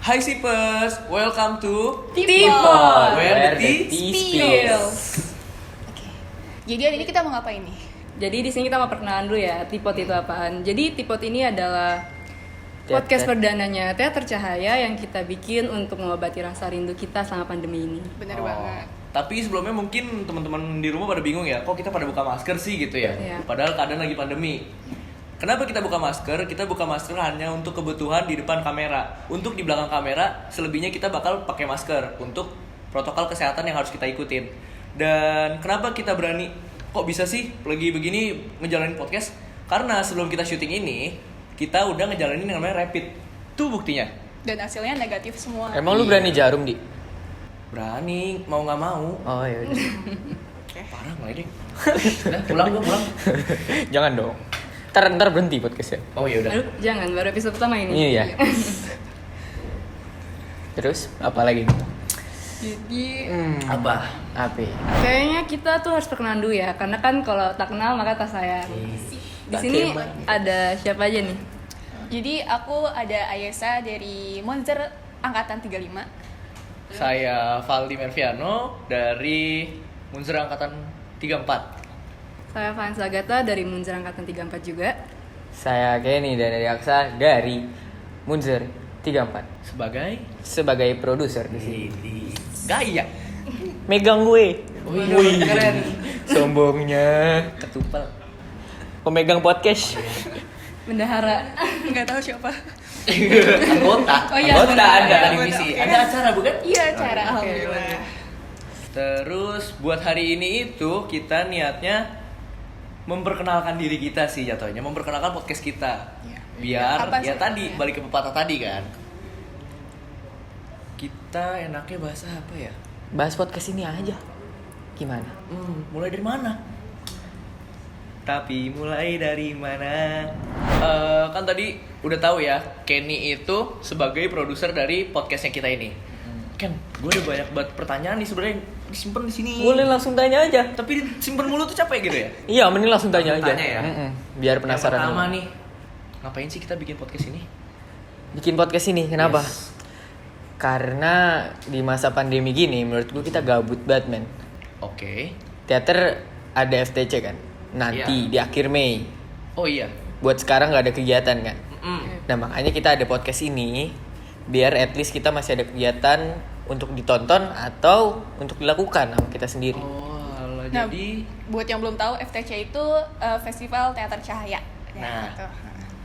Hai Sipers, welcome to Tipot, where the tea spills. Oke. Jadi hari ini kita mau ngapain nih? Jadi di sini kita mau perkenalan dulu ya, Tipot itu apaan. Jadi Tipot ini adalah podcast perdananya Teater Cahaya yang kita bikin untuk mengobati rasa rindu kita selama pandemi ini. Bener banget. Tapi sebelumnya mungkin teman-teman di rumah pada bingung ya, kok kita pada buka masker sih gitu ya? Iya. Padahal keadaan lagi pandemi. Kenapa kita buka masker? Kita buka masker hanya untuk kebutuhan di depan kamera. Untuk di belakang kamera, selebihnya kita bakal pakai masker untuk protokol kesehatan yang harus kita ikutin. Dan kenapa kita berani? Kok bisa sih lagi begini ngejalanin podcast? Karena sebelum kita syuting ini, kita udah ngejalanin yang namanya rapid. Tuh buktinya. Dan hasilnya negatif semua. Emang lu berani jarum, Di? Berani, mau nggak mau. Oh iya. Parah ngeledek. Udah, pulang gua pulang. Jangan dong. Ntar berhenti podcastnya. Oh iya udah. Aduh, jangan, baru episode pertama ini. Iya. Terus apa lagi? Jadi Apa? Apa? Kayaknya kita tuh harus perkenalan dulu ya, karena kan kalau tak kenal maka tak sayang. Di sini ada siapa aja nih? Jadi aku ada Ayesa dari Monster angkatan 35. Saya Valdi Merviano dari Munzer angkatan 34. Saya Vanessa Agatha dari Munzer angkatan 34 juga. Saya Kenny dari Aksa dari Munzer 34 sebagai produser di sini. Gaya. Megang gue. Wih, keren. Sombongnya. Ketupel. Pemegang podcast. Bendahara. Nggak tahu siapa. Anggota. Oh iya, Anggota anggota. ada Anggota, divisi. oke. Ada acara bukan? Iya, acara. Oke. Alhamdulillah. Terus buat hari ini itu kita niatnya memperkenalkan diri kita sih jatuhnya, memperkenalkan podcast kita. Iya. Biar Apa ya sih? tadi balik ke pepatah tadi kan. Kita enaknya bahasa apa ya? Bahas podcast ini aja. Gimana? Mulai dari mana? Tapi mulai dari mana? Kan tadi udah tahu ya, Kenny itu sebagai produser dari podcastnya kita ini. Ken, gue udah banyak banget pertanyaan nih sebenarnya disimpan di sini. Boleh langsung tanya aja. Tapi disimpan mulu tuh capek gitu ya. Iya, mending langsung tanya Langsung aja. tanya ya? Biar penasaran. Yang pertama dulu. nih, ngapain sih kita bikin podcast ini? Bikin podcast ini kenapa? Yes. Karena di masa pandemi gini menurut gue kita gabut banget, men. Oke. Teater ada FTC kan nanti di akhir Mei. Oh iya. Buat sekarang nggak ada kegiatan kan. Mm-mm. Nah makanya kita ada podcast ini biar at least kita masih ada kegiatan untuk ditonton atau untuk dilakukan sama kita sendiri. Oh, alah, Nah, jadi buat yang belum tahu, FTC itu Festival Teater Cahaya. Nah. gitu.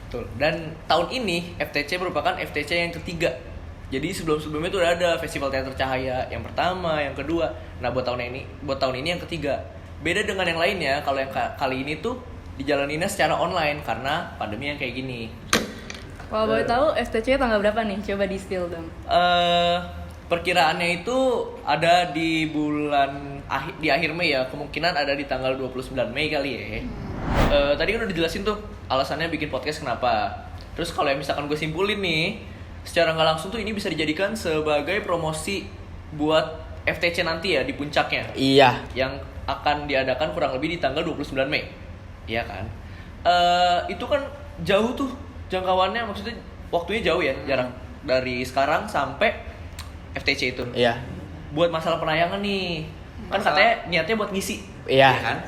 betul. Dan tahun ini FTC merupakan FTC yang ketiga. Jadi sebelum-sebelumnya tuh udah ada Festival Teater Cahaya yang pertama, yang kedua. Nah, buat tahun ini yang ketiga. Beda dengan yang lainnya, kalau yang kali ini tuh dijalaninnya secara online karena pandemi yang kayak gini. Kalau boleh tahu FTC tanggal berapa nih? Coba di-spill dong. Perkiraannya itu ada di di akhir Mei ya, kemungkinan ada di tanggal 29 Mei kali ya. Tadi kan udah dijelasin tuh alasannya bikin podcast kenapa. Terus kalau yang misalkan gue simpulin nih, secara nggak langsung tuh ini bisa dijadikan sebagai promosi buat FTC nanti ya di puncaknya. Iya. Yang akan diadakan kurang lebih di tanggal 29 Mei. Iya kan? Itu kan jauh tuh jangkauannya, maksudnya waktunya jauh ya, jarak dari sekarang sampai FTC itu. Iya. Buat masalah penayangan nih, kan katanya niatnya buat ngisi. Iya. Ya kan?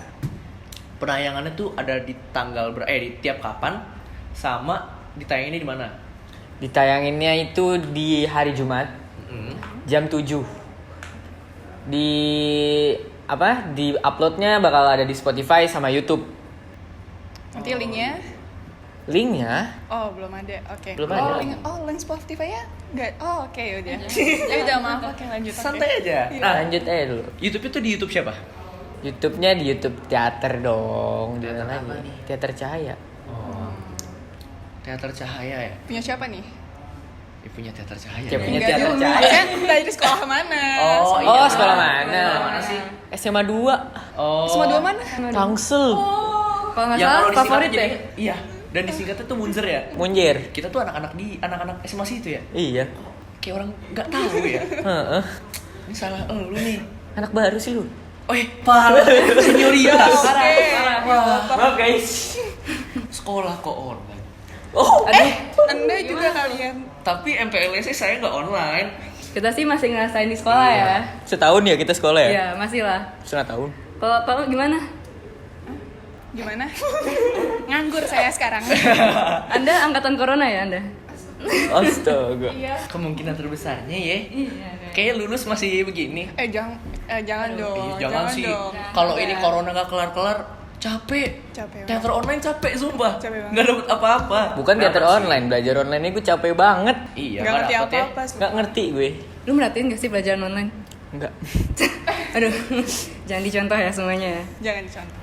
Penayangannya tuh ada di tanggal di tiap kapan, sama ditayanginnya di mana? Ditayanginnya itu di hari Jumat jam 7. Di uploadnya bakal ada di Spotify sama YouTube. Nanti linknya. Linknya Oh, belum ada. Oke. Belum Oh, ada. link Spotify ya? Enggak. Oh, oke udah. Ya udah, maaf. Oke, lanjut. Oke. Santai aja. Iya. Nah, lanjut aja dulu. YouTube itu di YouTube siapa? YouTube-nya di YouTube teater dong. Di Teater mana apa lagi? nih? Teater Cahaya. Oh. Teater Cahaya ya? Punya siapa nih? Ya, punya Teater Cahaya. Ya, ya. punya Enggak Teater dulu. Cahaya. Maksudnya dari sekolah mana? Oh, Oh, iya. sekolah mana? Sekolah mana sih? SMA 2. Oh. Semua dua mana? Tangsel. Oh. Kalau nggak Yang salah kalau disingkat favorit jadi, ya? iya. Dan disingkatnya tuh Munzer ya. Munjir. Kita tuh anak-anak SMA situ ya. Iya. Kayak orang nggak tahu ya. Heeh. Ini salah lu nih. Anak baru sih lu. Oh, parah. Senioritas. Oke. Wah. Maaf guys. Sekolah kok online. Oh, Aduh, Anda juga kalian. tapi MPLS saya nggak online. kita sih masih ngerasain di sekolah ya. Setahun ya kita sekolah ya? Iya, masih lah. Setengah tahun. Kalau gimana? Gimana? Nganggur saya sekarang. Anda angkatan corona ya Anda? Astaga. Kemungkinan terbesarnya ya. Iya. Kayak lulus masih begini. Jangan dong. Jangan sih. dong. Kalau Enggak. ini corona nggak kelar-kelar, capek. Capek banget. Teater online capek sumpah. Capek banget. Nggak dapet apa-apa. Bukan teater Kenapa sih? online, belajar online ini gue capek banget. Iya, Nggak ngerti dapet ya. apa-apa. Nggak ngerti gue. Lu merhatiin gak sih pelajaran online? Enggak. Aduh, jangan dicontoh ya semuanya ya. Jangan dicontoh.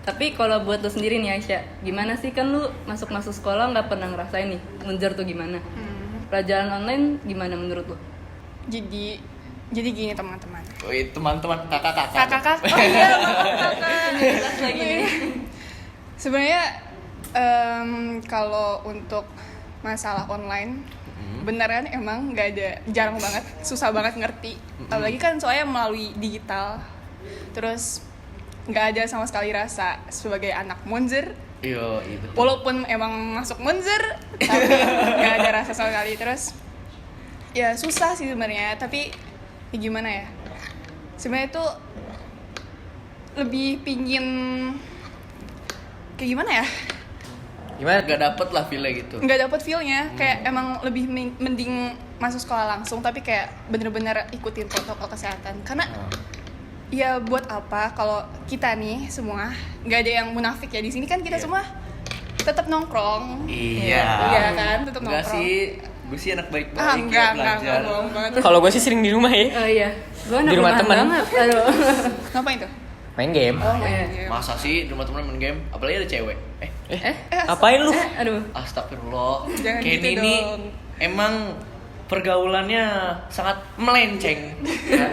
Tapi kalau buat lu sendiri nih Aisyah, gimana sih kan lu masuk sekolah nggak pernah ngerasain nih munzer tuh gimana? Pelajaran online gimana menurut lu? Jadi gini teman-teman. Wih, teman-teman, kakak-kakak. Kakak. Oh iya, kakak. Lagi nih. Sebenarnya kalau untuk masalah online beneran emang nggak ada, jarang banget, susah banget ngerti. Apalagi kan soalnya melalui digital. Terus nggak ada sama sekali rasa sebagai anak Munzer. Iya, betul. Walaupun emang masuk Munzer, tapi nggak ada rasa sama sekali. Terus ya susah sih sebenarnya, tapi ya gimana ya? Sebenarnya itu lebih pingin kayak gimana ya? Gimana? Gak dapet lah feel gitu. Nggak dapet feel-nya, kayak emang lebih mending masuk sekolah langsung, tapi kayak bener-bener ikutin protokol kesehatan. Karena ya buat apa kalau kita nih semua nggak ada yang munafik ya di sini kan kita semua tetap nongkrong. Iya. Iya kan, tetap Enggak nongkrong. sih, gue sih anak baik-baik Enggak, ya belajar. bohong banget. Kalau gue sih sering di rumah ya. Oh iya, gue anak Di rumah rumahan temen. banget. Aduh. Ngapain tuh? Main game. Oh, Iya. Masa sih di rumah temen main game? Apalagi ada cewek. Apain lu? Aduh. Astagfirullah. Jangan Kenny gitu ini dong. emang pergaulannya sangat melenceng.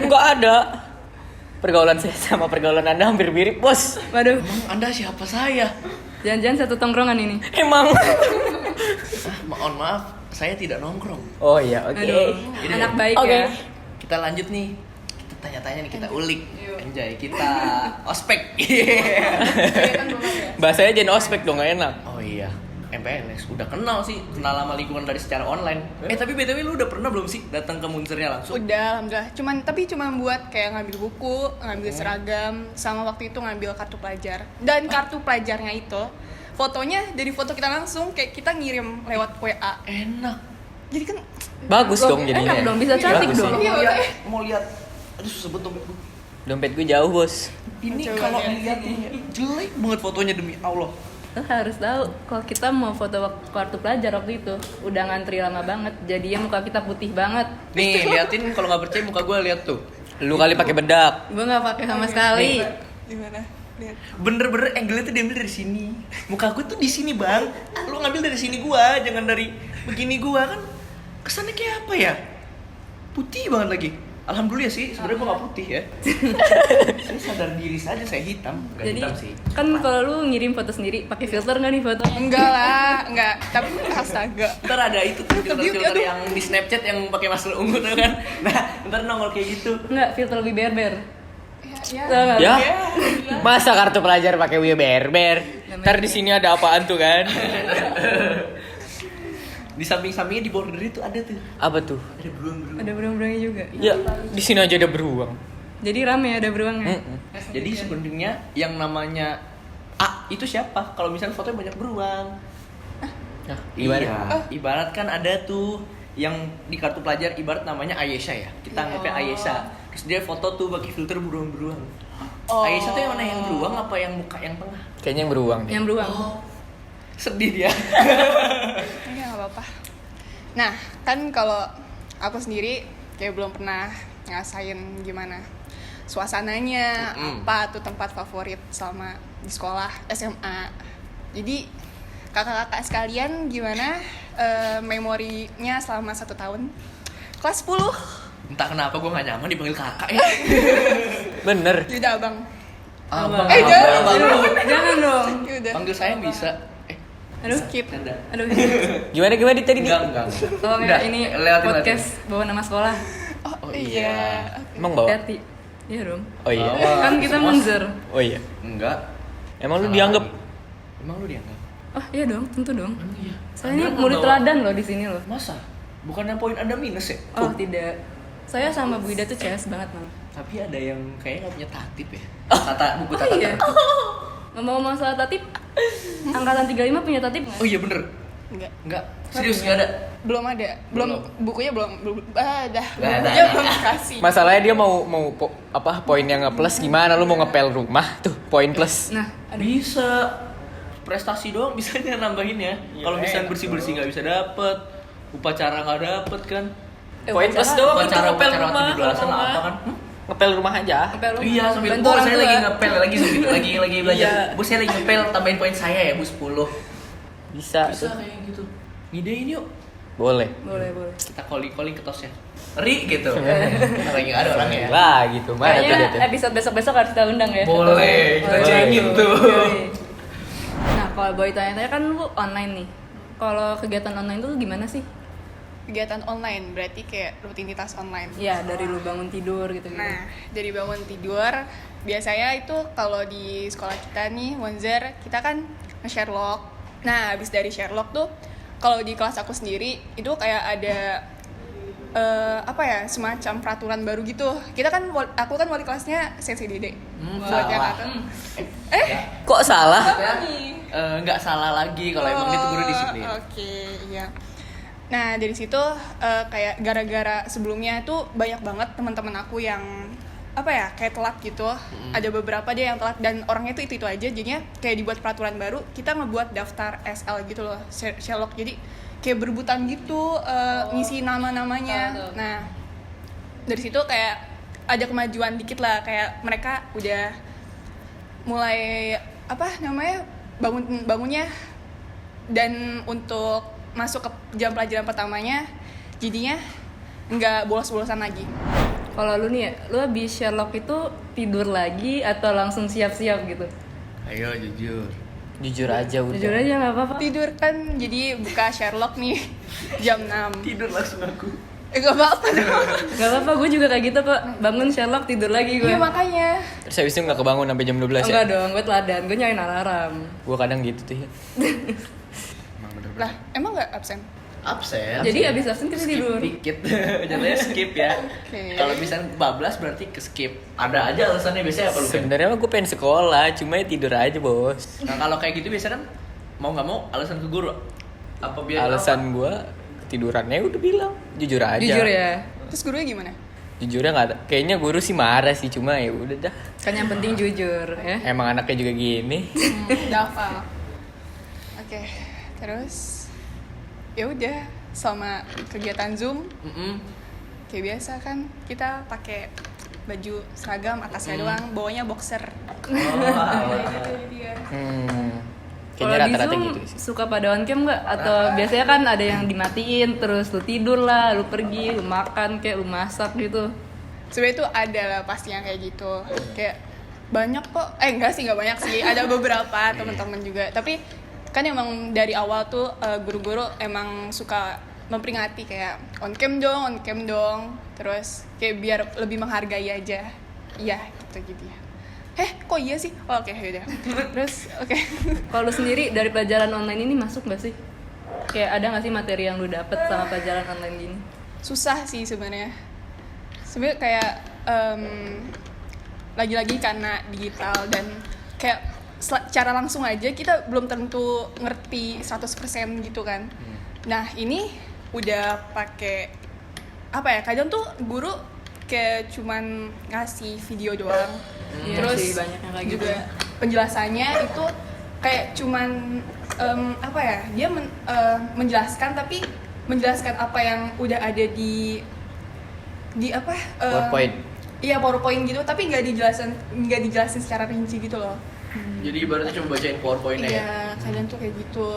Enggak ada. Pergaulan saya sama pergaulan Anda hampir mirip, Bos. Waduh, Emang Anda siapa saya? jangan-jangan satu tongkrongan ini. Emang. Mohon maaf, saya tidak nongkrong. Oh iya, oke. Aduh, Ini anak deh. baik Oke. ya. Kita lanjut nih. Kita tanya-tanya nih, kita ulik. Anjay, kita ospek. Bahasanya jangan ospek dong, gak enak. Oh iya, MPLS udah kenal sih, kenal sama lingkungan dari secara online. Tapi BTW lu udah pernah belum sih datang ke Munzernya langsung? Udah, alhamdulillah. Tapi cuman buat kayak ngambil buku, ngambil seragam, sama waktu itu ngambil kartu pelajar. Dan kartu pelajarnya itu fotonya dari foto kita langsung, kayak kita ngirim lewat WA. Enak. Jadi kan Bagus dong jadinya. Enak dong, bisa cantik Bagus dong. sih. Mau lihat. Aduh, susah banget dompet gue. Dompet gue jauh, Bos. Ini Coba kalau lihat. dilihat ini jelek banget fotonya demi Allah. Lo harus tahu kalau kita mau foto kartu pelajar waktu itu udah ngantri lama banget. Jadinya muka kita putih banget. Nih, liatin kalau nggak percaya muka gue lihat tuh. Lu kali pakai bedak. Gue nggak pakai sama sekali. gimana? Lihat. Bener-bener angle-nya tuh diambil dari sini. Muka gue tuh di sini, Bang. Lu ngambil dari sini gua, jangan dari begini gua kan. Kesannya kayak apa ya? Putih banget lagi. Alhamdulillah sih, sebenarnya gua nggak putih ya. Saya sadar diri saja saya hitam, nggak Jadi hitam sih. kan kalau lu ngirim foto sendiri pakai filter nggak nih foto? Enggak lah, enggak. Tapi astaga. Ntar ada itu tuh filter-filter aduh. yang di Snapchat yang pakai masker ungu tuh kan. Nah, ntar nongol kayak gitu. Nggak, filter lebih berber. Ya. Tau nggak? Ya? Masa kartu pelajar pakai Wia Berber? Ntar di sini ada apaan tuh kan? Di samping-sampingnya di border itu ada tuh. Apa tuh? Ada beruang-beruang. Ada beruang-beruangnya juga. Ya, di sini aja ada beruang. Jadi rame ada beruangnya. Jadi sebenarnya yang namanya A itu siapa? Kalau misalnya fotonya banyak beruang. Nah, gimana? Iya. Ibarat kan ada tuh yang di kartu pelajar ibarat namanya Ayesha ya. Kita anggapnya Ayesha. Terus dia foto tuh pakai filter beruang-beruang. Oh. Ayesha tuh yang mana, yang beruang apa yang muka yang tengah? Kayaknya yang beruang deh. Yang beruang. Sedih dia. Enggak, nggak apa-apa. Nah, kan kalau aku sendiri kayak belum pernah ngerasain gimana suasananya, apa tuh tempat favorit selama di sekolah SMA. Jadi kakak-kakak sekalian gimana memorinya selama 1 tahun? Kelas 10. Entah kenapa gue gak nyaman dipanggil kakak ya. Bener. Yaudah abang. Abang, jangan. abang. Jangan dong. Yaudah. Panggil saya bisa. Aduh, Skip. Canda. aduh. Gimana tadi? Enggak. Oh Udah, enggak, ini lewatin, podcast bawa nama sekolah. Oh iya. Emang bawa? Hati. Iya dong. Oh iya. Bawa. Kan kita Semua- munzer. Oh iya. Enggak. Emang lu Salah dianggap? lagi. Emang lu dianggap? Oh iya dong, tentu dong. Iya. Saya ini Anda murid membawa- teladan loh di sini loh. Masa? Bukannya poin Anda minus ya? Oh tidak. Saya sama Bu Ida tuh CS banget malah. Tapi ada yang kayaknya nggak punya tatip ya. Buku Oh tata. iya. Ngomong-ngomong soal tatip, angkatan 35 punya tatip nggak? Oh iya bener. Enggak. Serius nggak ada. Belum ada. Belum bukunya belum dah. Nggak ada. Bukunya belum dikasih. Masalahnya dia mau poin yang nge-plus gimana, lu mau ngepel rumah tuh poin plus. Nah, Bisa. Prestasi doang bisanya nambahin ya. Kalau misalnya bersih-bersih nggak bisa dapet. Upacara nggak dapet kan. Poin plus doang itu Upacara ngepel waktu rumah. 17-an apa kan? Ngepel rumah aja. ngepel rumah. Iya sambil Bantu Bu orang saya tua. lagi ngepel lagi belajar. Iya. Bu saya lagi ngepel tambahin poin saya ya Bu 10. Bisa Bisa tuh. kayak gitu. Ngidein yuk. Boleh. Boleh. Kita calling ke tosnya. Ri gitu. Lagi nggak ada orangnya ya. Lah gitu. Mana tuh dia Kayaknya tuh? episode besok-besok harus kita undang ya. Boleh, kita Boleh. cengin tuh. Yoi. Nah, kalau boleh tanya-tanya kan lu online nih. Kalau kegiatan online tuh gimana sih? Kegiatan online berarti kayak rutinitas online. Ya, dari lu bangun tidur gitu. Nah, dari bangun tidur, biasanya itu kalau di sekolah kita nih, Monzer, kita kan nge-Sherlock. Nah, habis dari Sherlock tuh, kalau di kelas aku sendiri, itu kayak ada apa ya, semacam peraturan baru gitu. Aku kan wali kelasnya Sensei Dede. Buat yang salah. nggak tahu. Kok salah? Nggak salah lagi kalau emang itu guru disiplin. Oke, iya. Nah, dari situ kayak gara-gara sebelumnya tuh banyak banget teman-teman aku yang apa ya, kayak telat gitu. Ada beberapa dia yang telat dan orangnya tuh itu aja. Jadinya kayak dibuat peraturan baru, kita ngebuat daftar SL gitu loh, Sherlock. Jadi kayak berebutan gitu ngisi nama-namanya. Tahu. Nah, dari situ kayak ada kemajuan dikit lah, kayak mereka udah mulai apa namanya bangunnya, dan untuk masuk ke jam pelajaran pertamanya jadinya nggak bolos-bolosan lagi. Kalau lu nih ya, lu habis Sherlock itu tidur lagi atau langsung siap-siap gitu? Ayo jujur. Jujur aja udah. Jujur aja nggak apa-apa. Tidur kan, jadi buka Sherlock nih jam 6. Tidur langsung aku. Gak apa-apa dong. Gak apa-apa, gue juga kayak gitu kok. Bangun Sherlock, tidur lagi gue. Iya makanya. Terus habis itu gak kebangun sampai jam 12 ya? Enggak dong, gue teladan. Gue nyalain alarm. Gue kadang gitu tuh ya. Emang bener-bener. Lah, emang nggak absen? Absen. Jadi abis absen kita skip tidur. dikit. Jadinya skip ya. Oke. Kalau misalnya bablas berarti ke skip. Ada aja alasannya biasanya apa lu? Ben? Sebenarnya mah gue pengen sekolah, cuma ya tidur aja bos. Nah kalau kayak gitu biasanya kan mau nggak mau alasan ke guru. Apa biar Alasan gue ketidurannya udah bilang jujur aja. Jujur ya. Terus gurunya gimana? Jujurnya nggak ada. Kayaknya guru sih marah sih, cuma ya udah dah. Kan yang penting jujur ya. Emang anaknya juga gini. Udah hafal. Oke, terus ya udah sama kegiatan Zoom kayak biasa kan kita pakai baju seragam atasnya doang, bawahnya boxer. Kalau Kayaknya di rata-rata Zoom gitu sih. suka pada on cam nggak? Atau biasanya kan ada yang dimatiin terus lu tidur lah, lu pergi, lu makan kayak lu masak gitu. Sebenarnya itu ada lah pastinya kayak gitu. Kayak banyak kok. Enggak sih, enggak banyak sih. Ada beberapa teman-teman juga. Tapi kan emang dari awal tuh guru-guru emang suka memperingati kayak on cam dong. Terus kayak biar lebih menghargai aja. Iya, gitu ya. Kok iya sih? Oh, oke, yaudah. Terus oke. Kalau lu sendiri dari pelajaran online ini masuk nggak sih? Kayak ada nggak sih materi yang lu dapet sama pelajaran online gini? Susah sih sebenarnya. Sebenarnya kayak lagi-lagi karena digital dan kayak secara langsung aja kita belum tentu ngerti 100% gitu kan. Nah, ini udah pakai apa ya? Kadang tuh guru kayak cuman ngasih video doang. Iya Terus sih, banyak yang kayak gitu. juga penjelasannya itu kayak cuman apa ya? Dia menjelaskan, tapi menjelaskan apa yang udah ada di apa? PowerPoint. Iya, PowerPoint gitu, tapi nggak dijelasin secara rinci gitu loh. Jadi ibaratnya cuma bacain PowerPoint-nya ya. Iya, kadang tuh kayak gitu.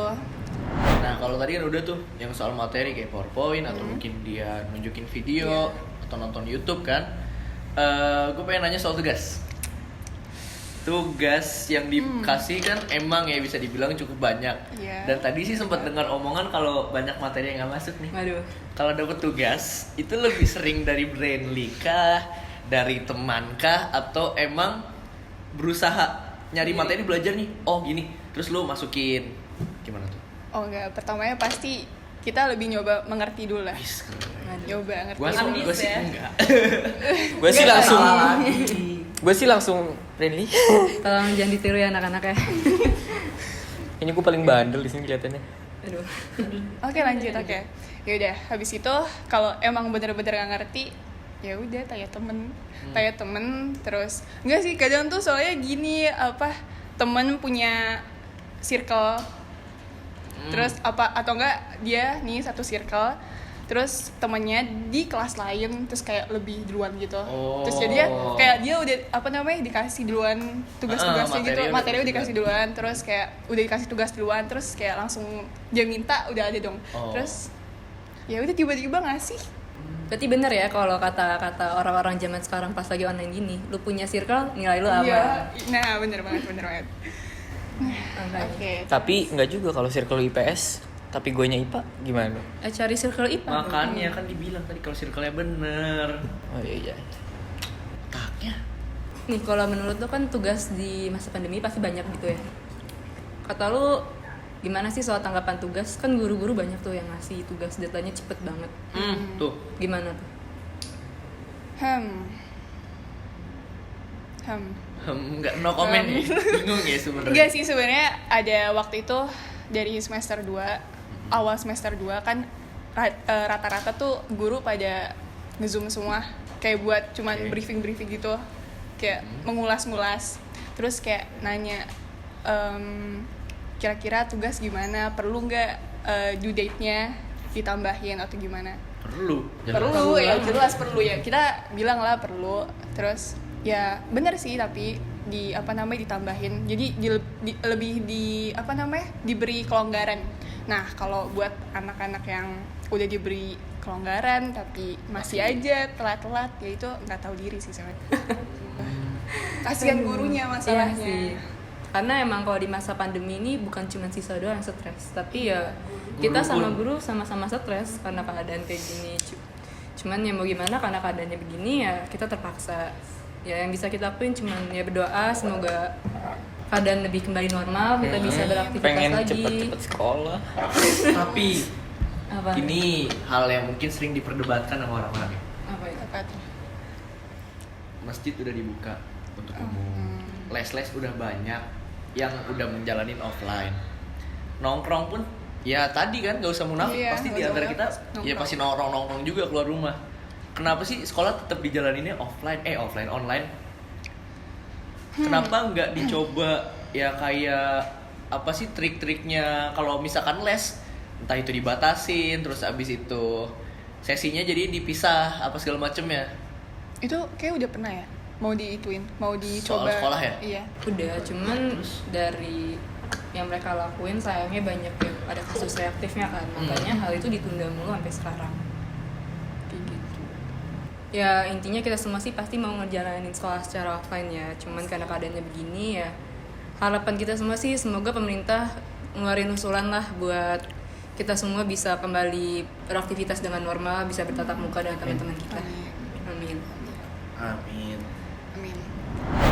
Nah kalau tadi kan udah tuh yang soal materi kayak PowerPoint atau mungkin dia nunjukin video atau nonton YouTube kan. Gue pengen nanya soal tugas. Tugas yang dikasih kan emang ya bisa dibilang cukup banyak. Iya. Dan tadi sih sempat dengar omongan kalau banyak materi yang nggak masuk nih. Aduh. Kalau dapet tugas itu lebih sering dari Brainly kah, dari teman kah, atau emang berusaha nyari materi belajar nih? Oh gini, terus lu masukin. Gimana tuh? Oh enggak, pertamanya pasti kita lebih nyoba mengerti dulu lah. Nyoba ngerti. Gue sih ya? enggak. Gue sih langsung friendly. Tolong jangan ditiru ya anak-anak ya. Ini gue paling bandel di sini kelihatannya. Aduh. Oke lanjut, oke. Ya udah, habis itu kalau emang bener-bener nggak ngerti, ya udah tanya temen. Terus enggak sih, kadang tuh soalnya gini, temen punya circle, terus atau enggak dia nih satu circle, terus temennya di kelas lain terus kayak lebih duluan gitu. Terus jadi kayak dia udah dikasih duluan tugas-tugasnya gitu, materi udah dikasih duluan, terus kayak udah dikasih tugas duluan, terus kayak langsung dia minta udah ada dong. Terus ya udah tiba-tiba ngasih. Berarti bener ya kalau kata orang-orang zaman sekarang pas lagi online gini, lu punya circle, nilai lu apa? Iya. Nah, bener banget. Oke. Tapi nggak juga kalau circle IPS, tapi gue nya IPA gimana? Cari circle IPA. Makanya kan dibilang tadi kalau circle-nya bener. Oh iya. Taknya. Nih kalau menurut lu kan tugas di masa pandemi pasti banyak gitu ya. Kata lu gimana sih soal tanggapan tugas? Kan guru-guru banyak tuh yang ngasih tugas, deadline-nya cepet banget. Tuh. Gimana tuh? Enggak, no comment nih. Bingung ya sebenarnya. Enggak sih, sebenarnya ada waktu itu dari semester 2, awal semester 2 kan rata-rata tuh guru pada nge-zoom semua, kayak buat cuman briefing gitu, kayak mengulas-ngulas, terus kayak nanya kira-kira tugas gimana, perlu nggak due date-nya ditambahin atau gimana. Perlu Ya jelas perlu ya, kita bilang lah perlu. Terus ya benar sih, tapi ditambahin, jadi lebih diberi kelonggaran. Nah kalau buat anak-anak yang udah diberi kelonggaran tapi masih aja telat-telat, ya itu nggak tahu diri sih sebenarnya. Kasihan gurunya masalahnya. Iya sih. Karena emang kalau di masa pandemi ini bukan cuma siswa doang yang stres, tapi ya kita sama guru sama-sama stres karena keadaan kayak gini. Cuman ya mau gimana, karena keadaannya begini ya kita terpaksa. Ya yang bisa kita lakuin cuman ya berdoa semoga keadaan lebih kembali normal, kita bisa beraktivitas pengen lagi. cepet-cepet sekolah. Tapi Apa? ini hal yang mungkin sering diperdebatkan sama orang-orang. Apa itu? Apa tuh? Masjid udah dibuka untuk umum, les-les udah banyak yang udah menjalanin offline. Nongkrong pun ya tadi kan, gak usah munafik, Iya, pasti nggak di usah antara kita nongkrong. ya pasti nongkrong juga keluar rumah. Kenapa sih sekolah tetap dijalaninnya online? Kenapa nggak dicoba ya kayak apa sih trik-triknya kalau misalkan les, entah itu dibatasin, terus abis itu sesinya jadi dipisah apa segala macemnya. Itu kayak udah pernah ya, mau dicoba. Soal sekolah ya? Iya. Udah, cuman dari yang mereka lakuin sayangnya banyak yang ada kasus reaktifnya kan, makanya hal itu ditunda mulu sampai sekarang. Kayak gitu. Ya intinya kita semua sih pasti mau ngejalanin sekolah secara offline ya, cuman karena keadaannya begini ya harapan kita semua sih semoga pemerintah ngeluarin usulan lah buat kita semua bisa kembali beraktivitas dengan normal, bisa bertatap muka dengan teman-teman kita. Amin. Amin.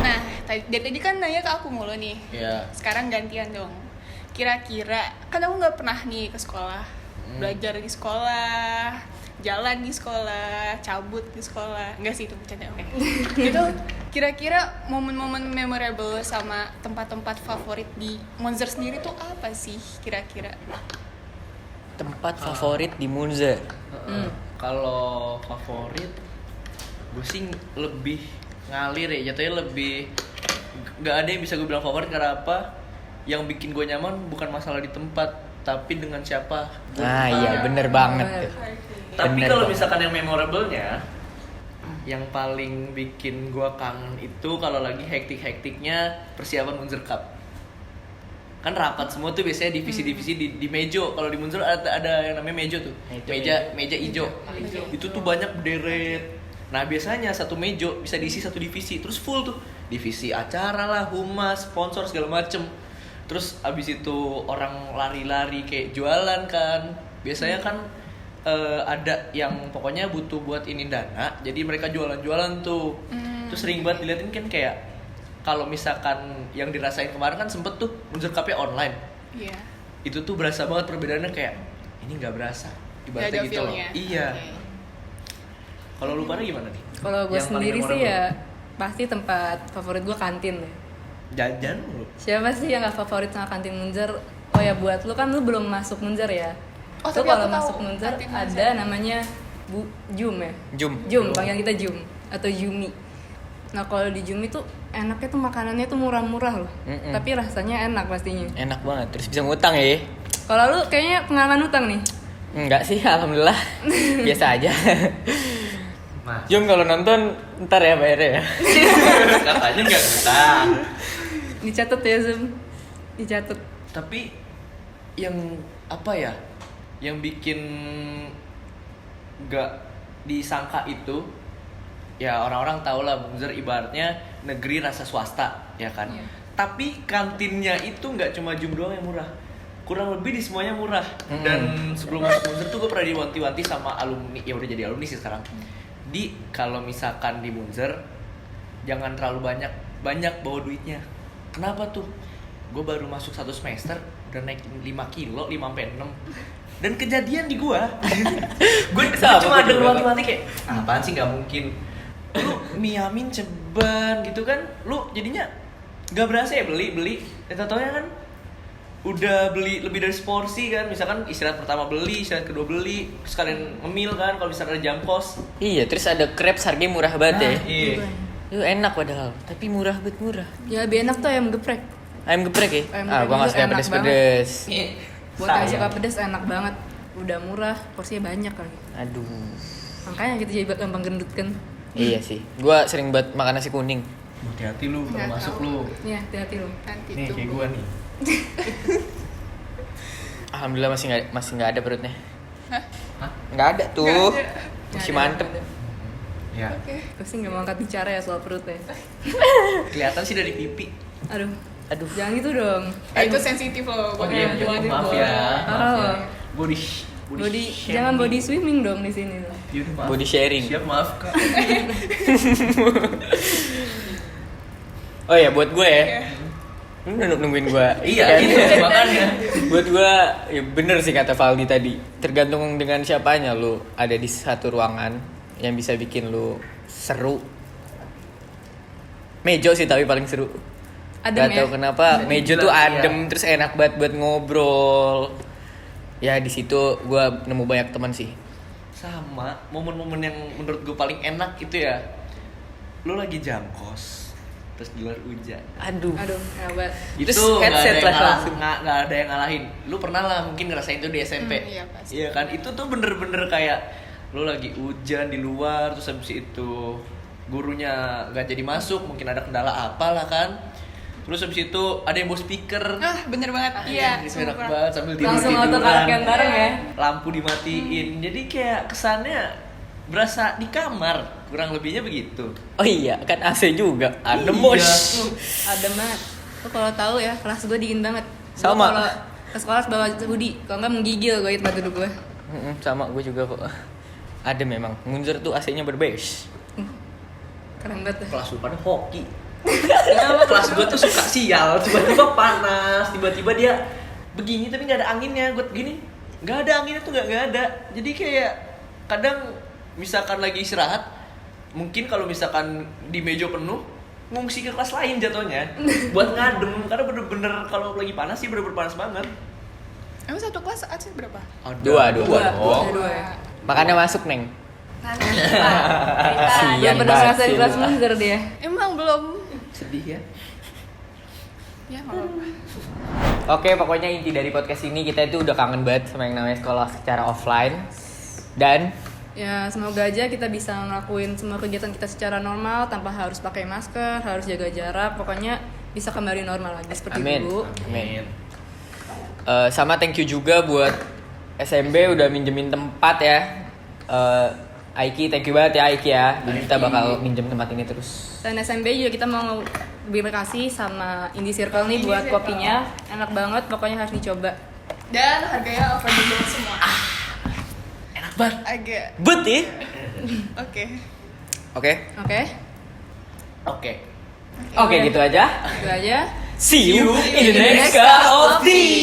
Nah, dari tadi kan nanya ke aku mulu nih. Ya. Sekarang gantian dong. Kira-kira, kan aku nggak pernah nih ke sekolah, belajar di sekolah, jalan di sekolah, cabut di sekolah. Enggak sih, itu bercanda. Oke. Itu kira-kira momen-momen memorable sama tempat-tempat favorit di Monzer sendiri tuh apa sih kira-kira? Tempat favorit di Munzer. Kalau favorit, gue sih lebih ngalir ya, jatuhnya lebih nggak ada yang bisa gue bilang favorit. Karena apa? Yang bikin gue nyaman bukan masalah di tempat, tapi dengan siapa. Nah iya bener banget tuh. Tapi Bener kalau banget. misalkan yang memorable-nya, yang paling bikin gue kangen itu kalau lagi hektik-hektiknya persiapan Munzer Cup. Kan rapat semua tuh biasanya divisi-divisi di mejo. Kalau di Munzer ada yang namanya mejo tuh. Meja hijau. Itu tuh banyak berderet. Nah, biasanya satu mejo bisa diisi satu divisi, terus full tuh. Divisi acara lah, humas, sponsor segala macem. Terus abis itu orang lari-lari kayak jualan kan. Biasanya kan ada yang pokoknya butuh buat ini dana, jadi mereka jualan-jualan tuh. Terus sering banget diliatin kan, kayak kalau misalkan yang dirasain kemarin kan sempet tuh Munzer Cup-nya online. Iya. itu tuh berasa banget perbedaannya, kayak ini nggak berasa Nggak ibaratnya ada gitu loh. feel-nya. Iya. Oke. Kalau lu pada gimana nih? Kalau gue Yang paling sendiri sih memorable? ya pasti tempat favorit gue kantin deh. Jajan lu. Siapa sih yang gak favorit sama kantin Munzer? Oh ya buat lu kan lu belum masuk Munzer ya. Oh, Tuh tapi kalau aku tahu masuk Munzer kantin ada Munzer. namanya Jum ya. Jum. Panggil kita Jum atau Yumi. Nah kalau di Jumi tuh enaknya tuh makanannya tuh murah-murah loh. Mm-mm. Tapi rasanya enak pastinya. Enak banget, terus bisa ngutang ya. Kalau lu kayaknya pengalaman utang nih. Enggak sih, alhamdulillah. Biasa aja. Mas. Jom kalau nonton ntar ya bayarnya ya. Katanya nggak ngutang. Dicatat ya Zoom. Dicatat. Tapi yang apa ya? Yang bikin nggak disangka itu, ya orang-orang tahu lah Munzer ibaratnya negeri rasa swasta, ya kan? Iya. Tapi kantinnya itu nggak cuma Jum doang yang murah, kurang lebih di semuanya murah. Dan sebelum masuk Munzer tuh gue pernah diwanti-wanti sama alumni, ya udah jadi alumni sih sekarang. Kalau misalkan di Munzer jangan terlalu banyak bawa duitnya. Kenapa tuh? Gue baru masuk 1 semester udah naik 5 kilo, 5-6. Dan kejadian di gua. Gue Sama, cuma gua denger juga. mati-mati kayak apaan sih, nggak mungkin. Lu miamin ceban gitu kan, lu jadinya nggak berasa ya beli. Tau-taunya kan udah beli lebih dari seporsi kan. Misalkan istirahat pertama beli, istirahat kedua beli, sekalian ngemil kan kalau misalkan ada jam kos. Iya, terus ada crepes harganya murah banget ya. Iya. Itu enak padahal, tapi murah banget murah. Ya lebih enak tuh ayam geprek. Ayam geprek ya? Ayam Ah, geprek gua nggak itu suka enak pedes-pedes. Iya. Buat yang suka pedas enak banget. Udah murah, porsinya banyak lagi. Aduh. Makanya kita jadi gampang gendut kan. Iya sih, gua sering banget makan nasi kuning. Hati-hati lu kalau Nggak masuk tahu. lu. Nih, hati-hati lu. Nanti Nih kayak tunggu. gua nih. Alhamdulillah masih nggak ada perutnya. Hah? Hah? Nggak ada tuh. Nggak ada. Masih Nggak ada, mantep. nggak ada. Ya. Oke. Gue sih gak mau angkat bicara ya soal perut ya. Kelihatan sih dari pipi. Aduh, Aduh. jangan gitu dong. Itu sensitif loh. Oh iya, buat maaf gua. ya. Parah Maaf ya. loh. Body Body, jangan body swimming dong di sini. Yaudah, maaf. Body sharing. Siap, maaf Kak. Oh ya, buat gue ya. Iya. Lu udah nungguin gue. Iya, itu makanya. Buat gue, ya bener sih kata Valdi tadi. Tergantung dengan siapanya lu ada di satu ruangan yang bisa bikin lu seru. Mejo sih tapi paling seru. Adem Gak ya? tau kenapa Mejo tuh Iya. adem terus enak banget buat ngobrol. Ya di situ gue nemu banyak teman sih. Sama momen-momen yang menurut gue paling enak itu ya, lu lagi jam kos terus di luar hujan. Aduh. Aduh, hebat. Itu Terus nggak ada headset yang lah ngalah, langsung. nggak ada yang ngalahin. Lu pernah lah mungkin ngerasain itu di SMP. Iya, pasti. Iya kan, itu tuh bener-bener kayak lu lagi hujan di luar, terus habis itu gurunya nggak jadi masuk, mungkin ada kendala apalah kan. Terus habis itu ada yang bawa speaker. Ah, bener banget. Iya. Itu enak sumpah. banget sambil tidur Langsung auto karaokean bareng ya. Lampu dimatiin. Jadi kayak kesannya berasa di kamar, kurang lebihnya begitu. Oh iya kan AC juga. Adem Iya. bos. Adem banget. Lu kalau tahu ya, kelas gue dingin banget. Gua Sama. Kalau ke sekolah harus bawa hoodie, kalau nggak menggigil gue tempat duduk gue. Sama gue juga kok. Adem memang. Munzer tuh AC-nya berbes. Keren banget. Kelas lu pada hoki. Kelas gue tuh suka sial, tiba-tiba panas, tiba-tiba dia begini tapi nggak ada anginnya. Gue gini, nggak ada anginnya tuh nggak ada. Jadi kayak kadang misalkan lagi istirahat, mungkin kalau misalkan di meja penuh, ngungsi ke kelas lain jatuhnya buat ngadem, karena bener-bener kalau lagi panas sih bener-bener panas banget. Emang satu kelas AC berapa? Dua. Oh. Dua ya. Makanya masuk Neng. Nanti Sian Belum pernah banget ngerasain sih kelas lu. Munzer dia. Emang belum. Sedih ya. Ya nggak apa-apa. Oke, pokoknya inti dari podcast ini kita itu udah kangen banget sama yang namanya sekolah secara offline. Dan Ya semoga aja kita bisa ngelakuin semua kegiatan kita secara normal tanpa harus pakai masker, harus jaga jarak, pokoknya bisa kembali normal lagi seperti amin. dulu. Amin. Sama thank you juga buat SMB udah minjemin tempat ya. Aiki, thank you banget ya Aiki ya. Jadi kita bakal minjem tempat ini terus. Dan SMB juga kita mau berterima kasih sama Indie Circle nih buat Circle. kopinya, enak banget, pokoknya harus dicoba. Dan harganya affordable semua. Enak banget. Agak. Bet ya. Oke. Oke. Oke, Oke. Oke, gitu aja. itu aja. See you in the next cut of tea.